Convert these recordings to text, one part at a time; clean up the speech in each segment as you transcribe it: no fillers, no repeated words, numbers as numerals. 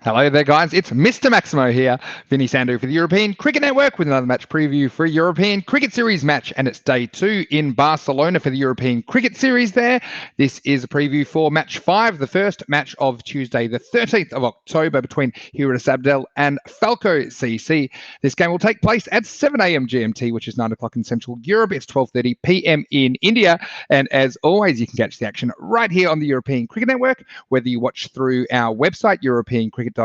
Hello there, guys. It's Mr. Maximo here, Vinny Sandu for the European Cricket Network with another match preview for a European Cricket Series match, and it's day 2 in Barcelona for the European Cricket Series there. This is a preview for match 5, the first match of Tuesday, the 13th of October between Hira Sabadell and Falco CC. This game will take place at 7 a.m. GMT, which is 9 o'clock in Central Europe. It's 12:30 p.m. in India, and as always, you can catch the action right here on the European Cricket Network, whether you watch through our website, europeancricket.com,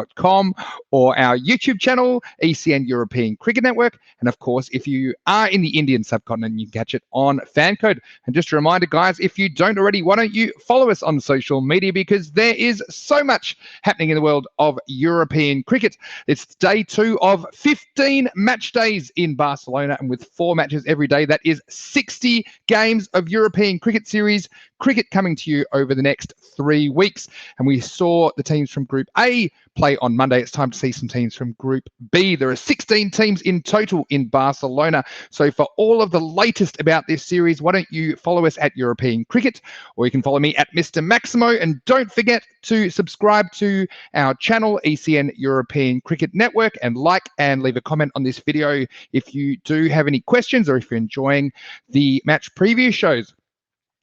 or our YouTube channel, ECN European Cricket Network. And of course, if you are in the Indian subcontinent, you can catch it on FanCode. And just a reminder, guys, if you don't already, why don't you follow us on social media, because there is so much happening in the world of European cricket. It's day 2 of 15 match days in Barcelona, and with 4 matches every day, that is 60 games of European Cricket Series cricket coming to you over the next 3 weeks. And we saw the teams from Group A play on Monday. It's time to see some teams from Group B. There are 16 teams in total in Barcelona. So for all of the latest about this series, why don't you follow us at European Cricket, or you can follow me at Mr. Maximo. And don't forget to subscribe to our channel, ECN European Cricket Network, and like and leave a comment on this video if you do have any questions, or if you're enjoying the match preview shows.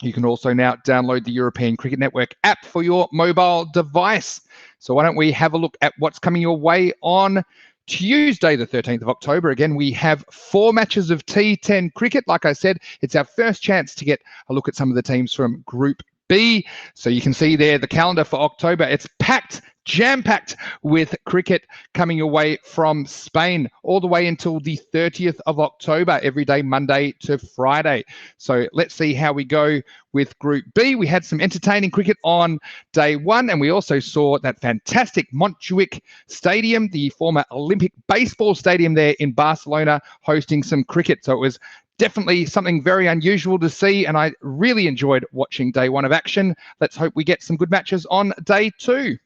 You can also now download the European Cricket Network app for your mobile device. So why don't we have a look at what's coming your way on Tuesday, the 13th of October. Again, we have 4 matches of T10 cricket. Like I said, it's our first chance to get a look at some of the teams from Group B. So you can see there the calendar for October. It's packed, jam-packed with cricket coming your way from Spain all the way until the 30th of October, every day, Monday to Friday. So let's see how we go with Group B. We had some entertaining cricket on day 1, and we also saw that fantastic Montjuic Stadium, the former Olympic baseball stadium there in Barcelona, hosting some cricket. So it was definitely something very unusual to see, and I really enjoyed watching day 1 of action. Let's hope we get some good matches on day 2.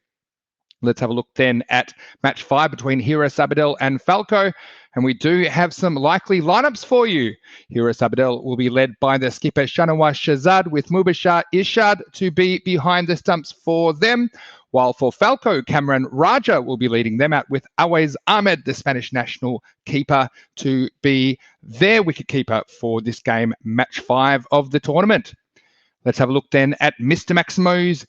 Let's have a look then at match 5 between Hira Sabadell and Falco. And we do have some likely lineups for you. Hira Sabadell will be led by the skipper Shanawaz Shahzad, with Mubashir Irshad to be behind the stumps for them. While for Falco, Cameron Raja will be leading them out, with Awais Ahmed, the Spanish national keeper, to be their wicketkeeper for this game, match 5 of the tournament. Let's have a look then at Mr. Maximo's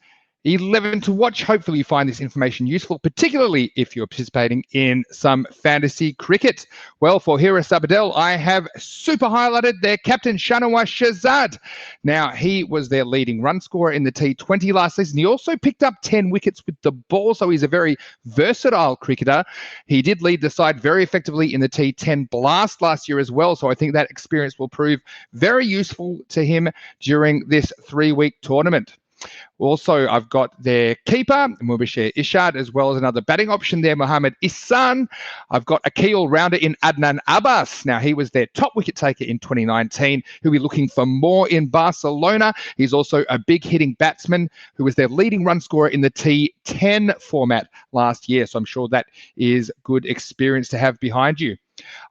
11 to watch. Hopefully you find this information useful, particularly if you're participating in some fantasy cricket. Well, for Hira Sabadell, I have super highlighted their captain, Shanawaz Shahzad. Now, he was their leading run scorer in the T20 last season. He also picked up 10 wickets with the ball, so he's a very versatile cricketer. He did lead the side very effectively in the T10 Blast last year as well, so I think that experience will prove very useful to him during this 3-week tournament. Also, I've got their keeper, Mubashir Irshad, as well as another batting option there, Mohammad Ihsan. I've got a key all-rounder in Adnan Abbas. Now, he was their top wicket taker in 2019, who'll be looking for more in Barcelona. He's also a big hitting batsman who was their leading run scorer in the T10 format last year. So I'm sure that is good experience to have behind you.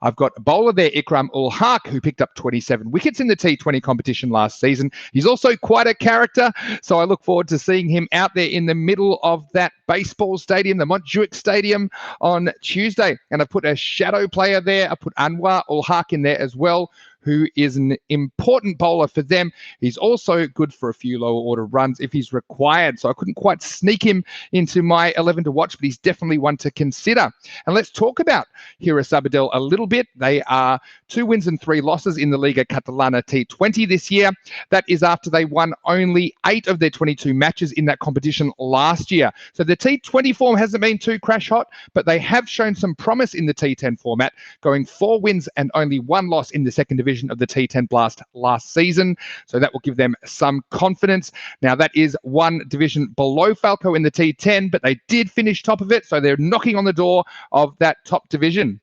I've got a bowler there, Ikram-ul-Haq, who picked up 27 wickets in the T20 competition last season. He's also quite a character, so I look forward to seeing him out there in the middle of that baseball stadium, the Montjuic Stadium, on Tuesday. And I've put a shadow player there. I put Anwar-ul-Haq in there as well, who is an important bowler for them. He's also good for a few lower order runs if he's required. So I couldn't quite sneak him into my 11 to watch, but he's definitely one to consider. And let's talk about Hira Sabadell a little bit. They are 2 wins and 3 losses in the Liga Catalana T20 this year. That is after they won only 8 of their 22 matches in that competition last year. So the T20 form hasn't been too crash hot, but they have shown some promise in the T10 format, going 4 wins and only 1 loss in the second division of the T10 Blast last season. So that will give them some confidence. Now, that is 1 division below Falco in the T10, but they did finish top of it, so they're knocking on the door of that top division.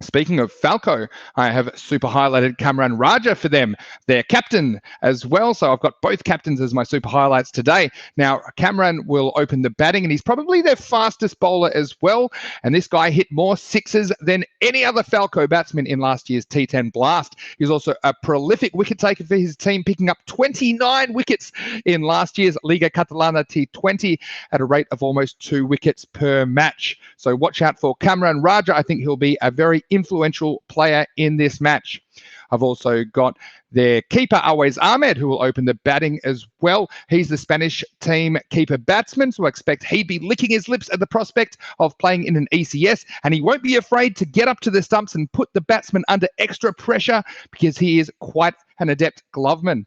Speaking of Falco, I have super highlighted Kamran Raja for them, their captain as well. So I've got both captains as my super highlights today. Now, Kamran will open the batting, and he's probably their fastest bowler as well. And this guy hit more sixes than any other Falco batsman in last year's T10 Blast. He's also a prolific wicket taker for his team, picking up 29 wickets in last year's Liga Catalana T20 at a rate of almost 2 wickets per match. So watch out for Kamran Raja. I think he'll be a very influential player in this match. I've also got their keeper, Always Ahmed, who will open the batting as well. He's the Spanish team keeper batsman, so I expect he'd be licking his lips at the prospect of playing in an ECS, and he won't be afraid to get up to the stumps and put the batsman under extra pressure because he is quite an adept gloveman.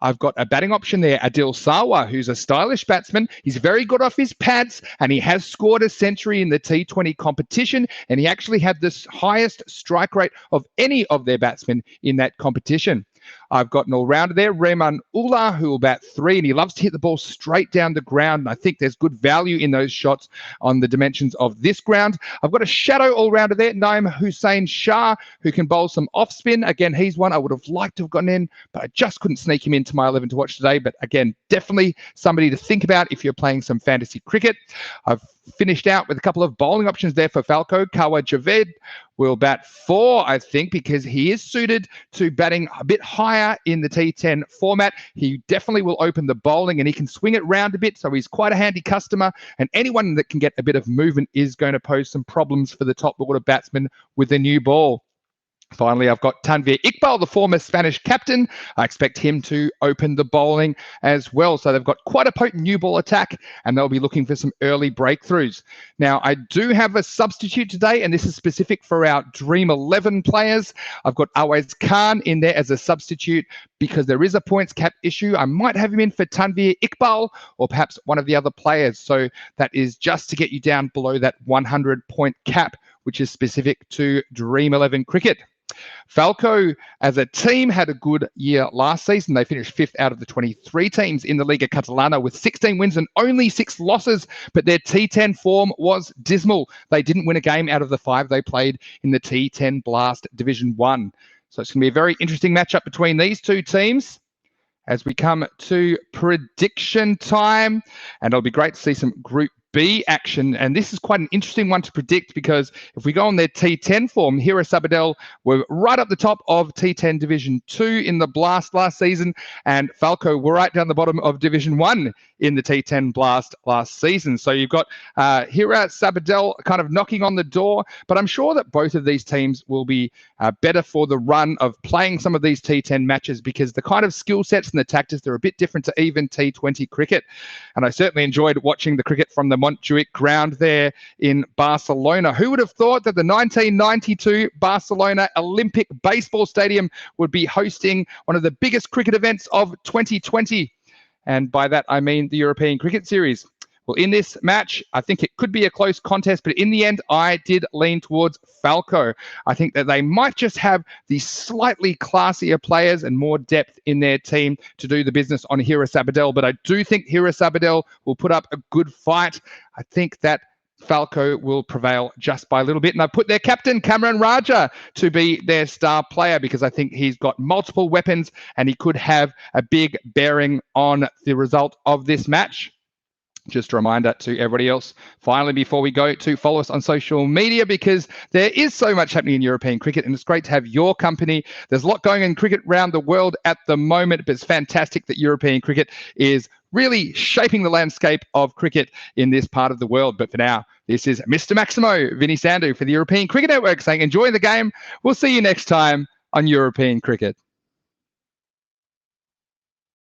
I've got a batting option there, Adil Sawa, who's a stylish batsman. He's very good off his pads, and he has scored a century in the T20 competition, and he actually had the highest strike rate of any of their batsmen in that competition. I've got an all-rounder there, Rehman Ullah, who will bat 3, and he loves to hit the ball straight down the ground, and I think there's good value in those shots on the dimensions of this ground. I've got a shadow all-rounder there, Naim Hussain Shah, who can bowl some off-spin. Again, he's one I would have liked to have gotten in, but I just couldn't sneak him into my 11 to watch today. But again, definitely somebody to think about if you're playing some fantasy cricket. I've finished out with a couple of bowling options there for Falco. Kawa Javed will bat 4, I think, because he is suited to batting a bit higher in the T10 format. He definitely will open the bowling, and he can swing it round a bit, so he's quite a handy customer, and anyone that can get a bit of movement is going to pose some problems for the top order batsman with the new ball. Finally, I've got Tanvir Iqbal, the former Spanish captain. I expect him to open the bowling as well. So they've got quite a potent new ball attack, and they'll be looking for some early breakthroughs. Now, I do have a substitute today, and this is specific for our Dream 11 players. I've got Awais Khan in there as a substitute because there is a points cap issue. I might have him in for Tanvir Iqbal or perhaps one of the other players. So that is just to get you down below that 100-point cap, which is specific to Dream 11 cricket. Falco, as a team, had a good year last season. They finished 5th out of the 23 teams in the Liga Catalana with 16 wins and only 6 losses, but their T10 form was dismal. They didn't win a game out of the 5 they played in the T10 Blast Division 1. So it's going to be a very interesting matchup between these two teams as we come to prediction time, and it'll be great to see some Group B action, and this is quite an interesting one to predict because if we go on their T10 form, Hira Sabadell were right up the top of T10 Division 2 in the Blast last season, and Falco were right down the bottom of Division 1 in the T10 Blast last season. So you've got Hira Sabadell kind of knocking on the door, but I'm sure that both of these teams will be better for the run of playing some of these T10 matches because the kind of skill sets and the tactics, they're a bit different to even T20 cricket. And I certainly enjoyed watching the cricket from the Montjuic ground there in Barcelona. Who would have thought that the 1992 Barcelona Olympic Baseball Stadium would be hosting one of the biggest cricket events of 2020? And by that, I mean the European Cricket Series. Well, in this match, I think it could be a close contest, but in the end, I did lean towards Falco. I think that they might just have the slightly classier players and more depth in their team to do the business on Hira Sabadell, but I do think Hira Sabadell will put up a good fight. I think that Falco will prevail just by a little bit. And I put their captain, Kamran Raja, to be their star player because I think he's got multiple weapons and he could have a big bearing on the result of this match. Just a reminder to everybody else, finally, before we go, to follow us on social media because there is so much happening in European cricket and it's great to have your company. There's a lot going on in cricket around the world at the moment, but it's fantastic that European cricket is really shaping the landscape of cricket in this part of the world. But for now, this is Mr. Maximo, Vinny Sandu for the European Cricket Network saying enjoy the game. We'll see you next time on European Cricket.